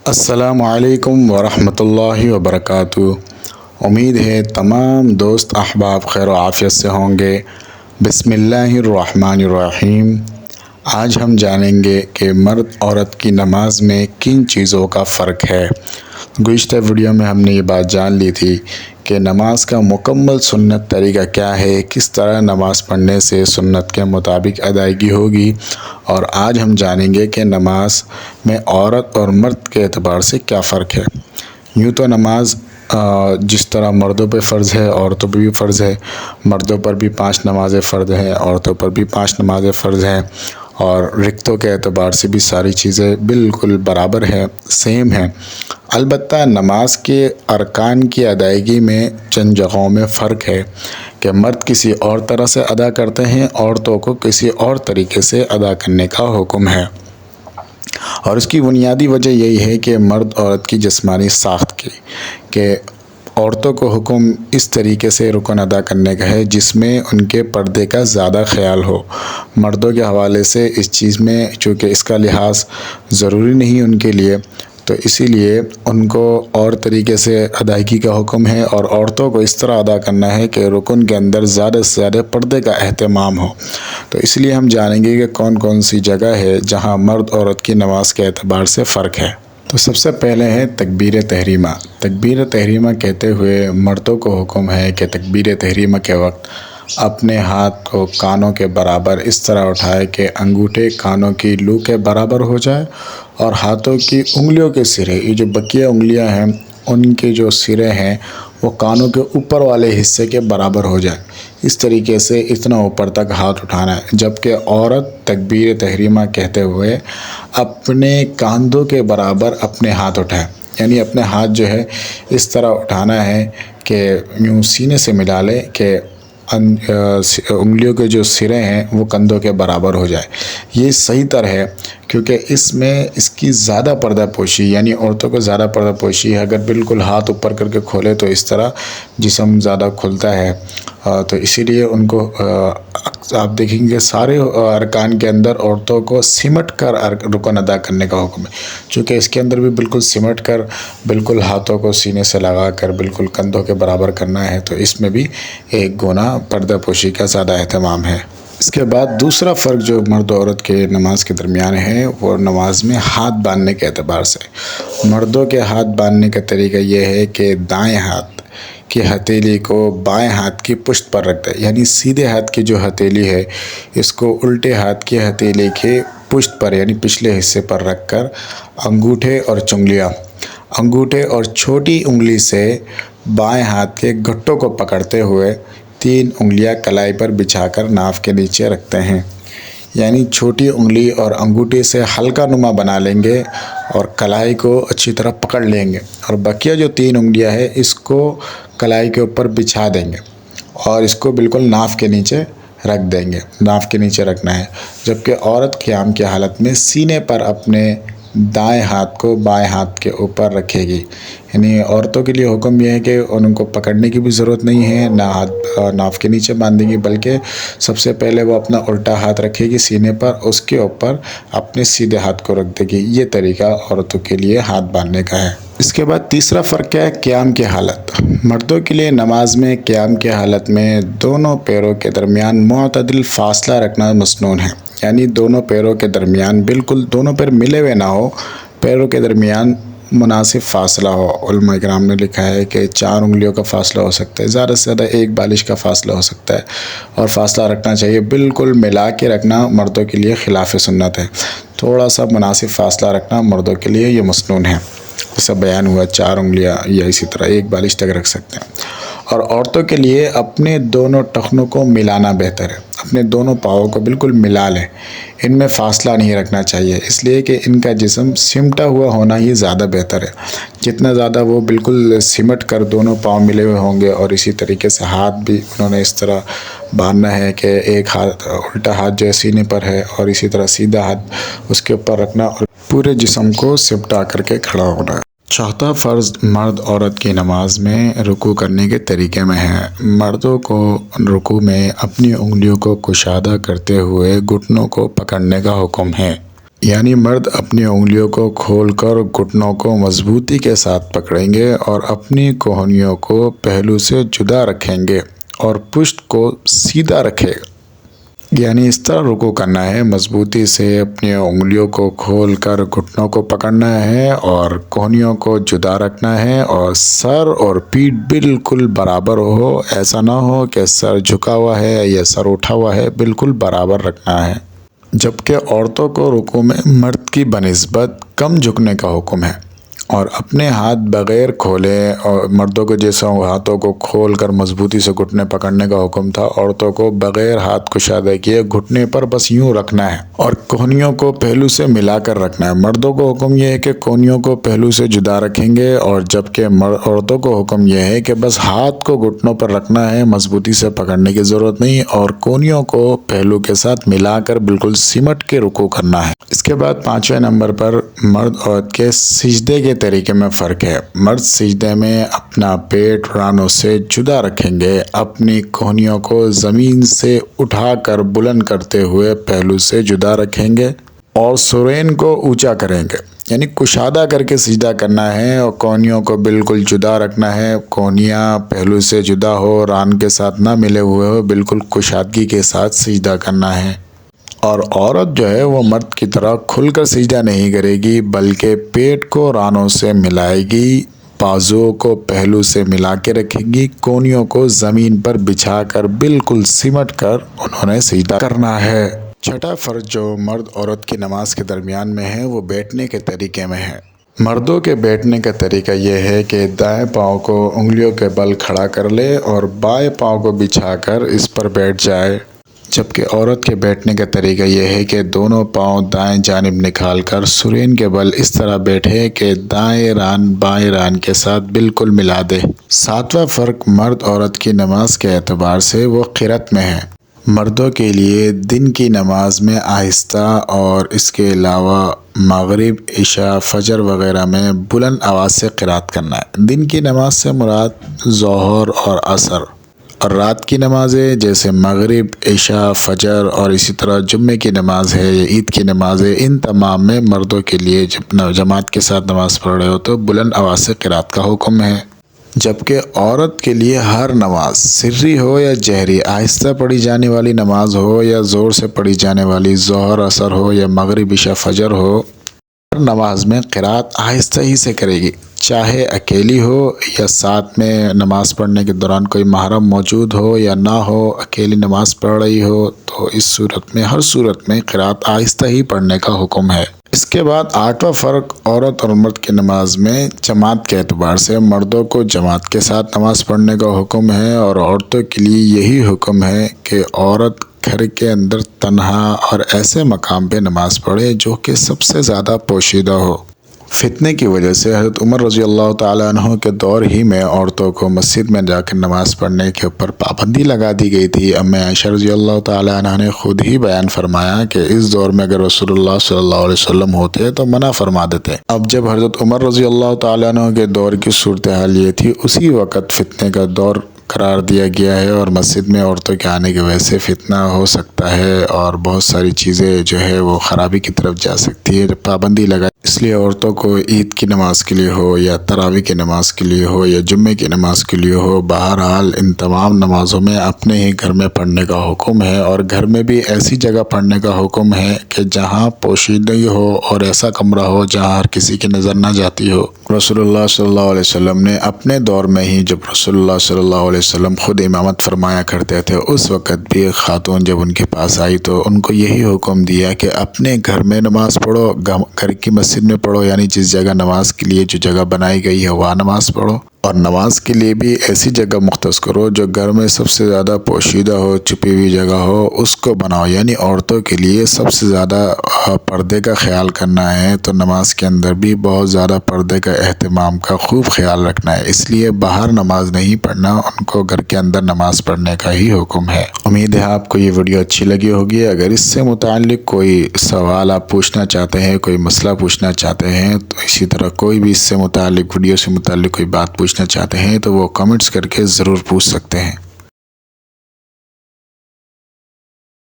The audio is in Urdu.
السلام علیکم ورحمۃ اللہ وبرکاتہ۔ امید ہے تمام دوست احباب خیر و عافیت سے ہوں گے۔ بسم اللہ الرحمن الرحیم۔ آج ہم جانیں گے کہ مرد عورت کی نماز میں کن چیزوں کا فرق ہے۔ گزشتہ ویڈیو میں ہم نے یہ بات جان لی تھی کہ نماز کا مکمل سنت طریقہ کیا ہے، کس طرح نماز پڑھنے سے سنت کے مطابق ادائیگی ہوگی، اور آج ہم جانیں گے کہ نماز میں عورت اور مرد کے اعتبار سے کیا فرق ہے۔ یوں تو نماز جس طرح مردوں پہ فرض ہے عورتوں پہ بھی فرض ہے، مردوں پر بھی 5 نمازیں فرض ہیں، عورتوں پر بھی 5 نمازیں فرض ہیں، اور رکعتوں کے اعتبار سے بھی ساری چیزیں بالکل برابر ہیں، سیم ہیں۔ البتہ نماز کے ارکان کی ادائیگی میں چند جگہوں میں فرق ہے کہ مرد کسی اور طرح سے ادا کرتے ہیں، عورتوں کو کسی اور طریقے سے ادا کرنے کا حکم ہے، اور اس کی بنیادی وجہ یہی ہے کہ مرد عورت کی جسمانی ساخت کی کہ عورتوں کو حکم اس طریقے سے رکن ادا کرنے کا ہے جس میں ان کے پردے کا زیادہ خیال ہو۔ مردوں کے حوالے سے اس چیز میں چونکہ اس کا لحاظ ضروری نہیں ان کے لیے، تو اسی لیے ان کو اور طریقے سے ادائیگی کا حکم ہے، اور عورتوں کو اس طرح ادا کرنا ہے کہ رکن کے اندر زیادہ سے زیادہ پردے کا اہتمام ہو۔ تو اس لیے ہم جانیں گے کہ کون کون سی جگہ ہے جہاں مرد عورت کی نماز کے اعتبار سے فرق ہے۔ تو سب سے پہلے ہے تکبیر تحریمہ۔ تکبیر تحریمہ کہتے ہوئے مردوں کو حکم ہے کہ تکبیر تحریمہ کے وقت اپنے ہاتھ کو کانوں کے برابر اس طرح اٹھائے کہ انگوٹھے کانوں کی لو کے برابر ہو جائے، اور ہاتھوں کی انگلیوں کے سرے، یہ جو بقیہ انگلیاں ہیں ان کے جو سرے ہیں وہ کانوں کے اوپر والے حصے کے برابر ہو جائے۔ اس طریقے سے اتنا اوپر تک ہاتھ اٹھانا ہے، جبکہ عورت تکبیر تحریمہ کہتے ہوئے اپنے کاندھوں کے برابر اپنے ہاتھ اٹھائے، یعنی اپنے ہاتھ جو ہے اس طرح اٹھانا ہے کہ یوں سینے سے ملا لے کہ انگلیوں کے جو سرے ہیں وہ کندھوں کے برابر ہو جائے۔ یہ صحیح تر ہے کیونکہ اس میں اس کی زیادہ پردہ پوشی، یعنی عورتوں کو زیادہ پردہ پوشی ہے۔ اگر بالکل ہاتھ اوپر کر کے کھولے تو اس طرح جسم زیادہ کھلتا ہے، تو اسی لیے ان کو آپ دیکھیں گے سارے ارکان کے اندر عورتوں کو سمٹ کر رکن ادا کرنے کا حکم ہے، چونکہ اس کے اندر بھی بالکل سمٹ کر بالکل ہاتھوں کو سینے سے لگا کر بالکل کندھوں کے برابر کرنا ہے، تو اس میں بھی ایک گنا پردہ پوشی کا زیادہ اہتمام ہے۔ اس کے بعد دوسرا فرق جو مرد و عورت کے نماز کے درمیان ہے وہ نماز میں ہاتھ باندھنے کے اعتبار سے۔ مردوں کے ہاتھ باندھنے کا طریقہ یہ ہے کہ دائیں ہاتھ کی ہتھیلی کو بائیں ہاتھ کی پشت پر رکھتا ہے، یعنی سیدھے ہاتھ کی جو ہتھیلی ہے اس کو الٹے ہاتھ کی ہتھیلی کے پشت پر یعنی پچھلے حصے پر رکھ کر انگوٹھے اور چنگلیاں، انگوٹھے اور چھوٹی انگلی سے بائیں ہاتھ کے گھٹوں کو پکڑتے ہوئے 3 انگلیاں کلائی پر بچھا کر ناف کے نیچے رکھتے ہیں، یعنی چھوٹی انگلی اور انگوٹھے سے ہلکا نما بنا لیں گے اور کلائی کو اچھی طرح پکڑ لیں گے، اور بقیہ جو 3 انگلیاں ہیں اس کو کلائی کے اوپر بچھا دیں گے اور اس کو بالکل ناف کے نیچے رکھ دیں گے، ناف کے نیچے رکھنا ہے۔ جبکہ عورت قیام کی حالت میں سینے پر اپنے دائیں ہاتھ کو بائیں ہاتھ کے اوپر رکھے گی، یعنی عورتوں کے لیے حکم یہ ہے کہ ان کو پکڑنے کی بھی ضرورت نہیں ہے، نہ ہاتھ ناف کے نیچے باندھے گی، بلکہ سب سے پہلے وہ اپنا الٹا ہاتھ رکھے گی سینے پر، اس کے اوپر اپنے سیدھے ہاتھ کو رکھ دے گی۔ یہ طریقہ عورتوں کے لیے ہاتھ باندھنے کا ہے۔ اس کے بعد تیسرا فرق کیا ہے؟ قیام کی حالت۔ مردوں کے لیے نماز میں قیام کی حالت میں دونوں پیروں کے درمیان معتدل فاصلہ رکھنا مسنون ہے، یعنی دونوں پیروں کے درمیان بالکل دونوں پیر ملے ہوئے نہ ہو، پیروں کے درمیان مناسب فاصلہ ہو۔ علماء کرام نے لکھا ہے کہ 4 انگلیوں کا فاصلہ ہو سکتا ہے، زیادہ سے زیادہ 1 بالش کا فاصلہ ہو سکتا ہے، اور فاصلہ رکھنا چاہیے، بالکل ملا کے رکھنا مردوں کے لیے خلاف سنت ہے۔ تھوڑا سا مناسب فاصلہ رکھنا مردوں کے لیے یہ مسنون ہے، جیسا بیان ہوا 4 انگلیاں یا اسی طرح 1 بالش تک رکھ سکتے ہیں۔ اور عورتوں کے لیے اپنے دونوں ٹخنوں کو ملانا بہتر ہے، اپنے دونوں پاؤں کو بالکل ملا لیں، ان میں فاصلہ نہیں رکھنا چاہیے، اس لیے کہ ان کا جسم سمٹا ہوا ہونا ہی زیادہ بہتر ہے۔ جتنا زیادہ وہ بالکل سمٹ کر دونوں پاؤں ملے ہوئے ہوں گے، اور اسی طریقے سے ہاتھ بھی انہوں نے اس طرح باندھنا ہے کہ ایک ہاتھ الٹا ہاتھ جو سینے پر ہے اور اسی طرح سیدھا ہاتھ اس کے اوپر رکھنا، اور پورے جسم کو سمٹا کر کے کھڑا ہونا ہے۔ چوتھا فرض مرد عورت کی نماز میں رکوع کرنے کے طریقے میں ہے۔ مردوں کو رکوع میں اپنی انگلیوں کو کشادہ کرتے ہوئے گھٹنوں کو پکڑنے کا حکم ہے، یعنی مرد اپنی انگلیوں کو کھول کر گھٹنوں کو مضبوطی کے ساتھ پکڑیں گے اور اپنی کوہنیوں کو پہلو سے جدا رکھیں گے اور پشت کو سیدھا رکھے گا، یعنی اس طرح رکوع کرنا ہے، مضبوطی سے اپنی انگلیوں کو کھول کر گھٹنوں کو پکڑنا ہے اور کوہنیوں کو جدا رکھنا ہے، اور سر اور پیٹھ بالکل برابر ہو، ایسا نہ ہو کہ سر جھکا ہوا ہے یا سر اٹھا ہوا ہے، بالکل برابر رکھنا ہے۔ جبکہ عورتوں کو رکوع میں مرد کی بنسبت کم جھکنے کا حکم ہے اور اپنے ہاتھ بغیر کھولے، اور مردوں کو جیسا ہاتھوں کو کھول کر مضبوطی سے گھٹنے پکڑنے کا حکم تھا، عورتوں کو بغیر ہاتھ کشادہ کیے گھٹنے پر بس یوں رکھنا ہے اور کوہنیوں کو پہلو سے ملا کر رکھنا ہے۔ مردوں کو حکم یہ ہے کہ کوہنیوں کو پہلو سے جدا رکھیں گے، اور جبکہ عورتوں کو حکم یہ ہے کہ بس ہاتھ کو گھٹنوں پر رکھنا ہے، مضبوطی سے پکڑنے کی ضرورت نہیں، اور کوہنیوں کو پہلو کے ساتھ ملا کر بالکل سمٹ کے رکوع کرنا ہے۔ اس کے بعد 5ویں نمبر پر مرد عورت کے سجدے کے طریقے میں فرق ہے۔ مرد سجدے میں اپنا پیٹ رانوں سے جدا رکھیں گے، اپنی کوہنیوں کو زمین سے اٹھا کر بلند کرتے ہوئے پہلو سے جدا رکھیں گے اور سرین کو اونچا کریں گے، یعنی کشادہ کر کے سجدہ کرنا ہے اور کوہنیوں کو بالکل جدا رکھنا ہے، کوہنیاں پہلو سے جدا ہو، ران کے ساتھ نہ ملے ہوئے ہو، بالکل کشادگی کے ساتھ سجدہ کرنا ہے۔ اور عورت جو ہے وہ مرد کی طرح کھل کر سجدہ نہیں کرے گی، بلکہ پیٹ کو رانوں سے ملائے گی، بازوؤں کو پہلو سے ملا کے رکھے گی، کوہنیوں کو زمین پر بچھا کر بالکل سمٹ کر انہوں نے سجدہ کرنا ہے۔ چھٹا فرض جو مرد عورت کی نماز کے درمیان میں ہے وہ بیٹھنے کے طریقے میں ہے۔ مردوں کے بیٹھنے کا طریقہ یہ ہے کہ دائیں پاؤں کو انگلیوں کے بل کھڑا کر لے اور بائیں پاؤں کو بچھا کر اس پر بیٹھ جائے، جبکہ عورت کے بیٹھنے کا طریقہ یہ ہے کہ دونوں پاؤں دائیں جانب نکال کر سرین کے بل اس طرح بیٹھے کہ دائیں ران بائیں ران کے ساتھ بالکل ملا دے۔ 7واں فرق مرد عورت کی نماز کے اعتبار سے وہ قرأت میں ہے۔ مردوں کے لیے دن کی نماز میں آہستہ اور اس کے علاوہ مغرب، عشاء، فجر وغیرہ میں بلند آواز سے قرأت کرنا ہے۔ دن کی نماز سے مراد ظہر اور عصر، اور رات کی نمازیں جیسے مغرب، عشاء، فجر اور اسی طرح جمعے کی نماز ہے یا عید کی نماز ہے، ان تمام میں مردوں کے لیے جب جماعت کے ساتھ نماز پڑھ رہے ہو تو بلند آواز سے قرأت کا حکم ہے، جبکہ عورت کے لیے ہر نماز سری ہو یا جہری، آہستہ پڑھی جانے والی نماز ہو یا زور سے پڑھی جانے والی، ظہر، عصر ہو یا مغرب، عشاء، فجر ہو، ہر نماز میں قرأت آہستہ ہی سے کرے گی، چاہے اکیلی ہو یا ساتھ میں نماز پڑھنے کے دوران کوئی محرم موجود ہو یا نہ ہو، اکیلی نماز پڑھ رہی ہو تو اس صورت میں ہر صورت میں قرأت آہستہ ہی پڑھنے کا حکم ہے۔ اس کے بعد 8واں فرق عورت اور مرد کی نماز میں جماعت کے اعتبار سے مردوں کو جماعت کے ساتھ نماز پڑھنے کا حکم ہے، اور عورتوں کے لیے یہی حکم ہے کہ عورت گھر کے اندر تنہا اور ایسے مقام پہ نماز پڑھے جو کہ سب سے زیادہ پوشیدہ ہو۔ فتنے کی وجہ سے حضرت عمر رضی اللہ تعالیٰ عنہ کے دور ہی میں عورتوں کو مسجد میں جا کر نماز پڑھنے کے اوپر پابندی لگا دی گئی تھی۔ امی عائشہ رضی اللہ تعالیٰ عنہ نے خود ہی بیان فرمایا کہ اس دور میں اگر رسول اللہ صلی اللہ علیہ وسلم ہوتے تو منع فرما دیتے۔ اب جب حضرت عمر رضی اللہ تعالیٰ عنہ کے دور کی صورتحال یہ تھی، اسی وقت فتنے کا دور قرار دیا گیا ہے، اور مسجد میں عورتوں کے آنے کی وجہ سے فتنہ ہو سکتا ہے اور بہت ساری چیزیں جو ہے وہ خرابی کی طرف جا سکتی ہے۔ جب پابندی لگا، اس لیے عورتوں کو عید کی نماز کے لیے ہو یا تراویح کی نماز کے لیے ہو یا جمعے کی نماز کے لیے ہو، بہرحال ان تمام نمازوں میں اپنے ہی گھر میں پڑھنے کا حکم ہے، اور گھر میں بھی ایسی جگہ پڑھنے کا حکم ہے کہ جہاں پوشیدگی ہو اور ایسا کمرہ ہو جہاں ہر کسی کی نظر نہ جاتی ہو۔ رسول اللہ صلی اللہ علیہ وسلم نے اپنے دور میں ہی، جب رسول اللہ صلی اللہ علیہ وسلم خود امامت فرمایا کرتے تھے، اس وقت بھی خاتون جب ان کے پاس آئی تو ان کو یہی حکم دیا کہ اپنے گھر میں نماز پڑھو، گھر کی مسجد میں پڑھو، یعنی جس جگہ نماز کے لیے جو جگہ بنائی گئی ہے وہاں نماز پڑھو، اور نماز کے لیے بھی ایسی جگہ مختص کرو جو گھر میں سب سے زیادہ پوشیدہ ہو، چھپی ہوئی جگہ ہو، اس کو بناؤ۔ یعنی عورتوں کے لیے سب سے زیادہ پردے کا خیال کرنا ہے تو نماز کے اندر بھی بہت زیادہ پردے کا اہتمام کا خوب خیال رکھنا ہے، اس لیے باہر نماز نہیں پڑھنا، ان کو گھر کے اندر نماز پڑھنے کا ہی حکم ہے۔ امید ہے آپ کو یہ ویڈیو اچھی لگی ہوگی۔ اگر اس سے متعلق کوئی سوال آپ پوچھنا چاہتے ہیں، کوئی مسئلہ پوچھنا چاہتے ہیں، تو اسی طرح کوئی بھی اس سے متعلق ویڈیو سے متعلق کوئی بات پوچھنا چاہتے ہیں تو وہ کمنٹس کر کے ضرور پوچھ سکتے ہیں۔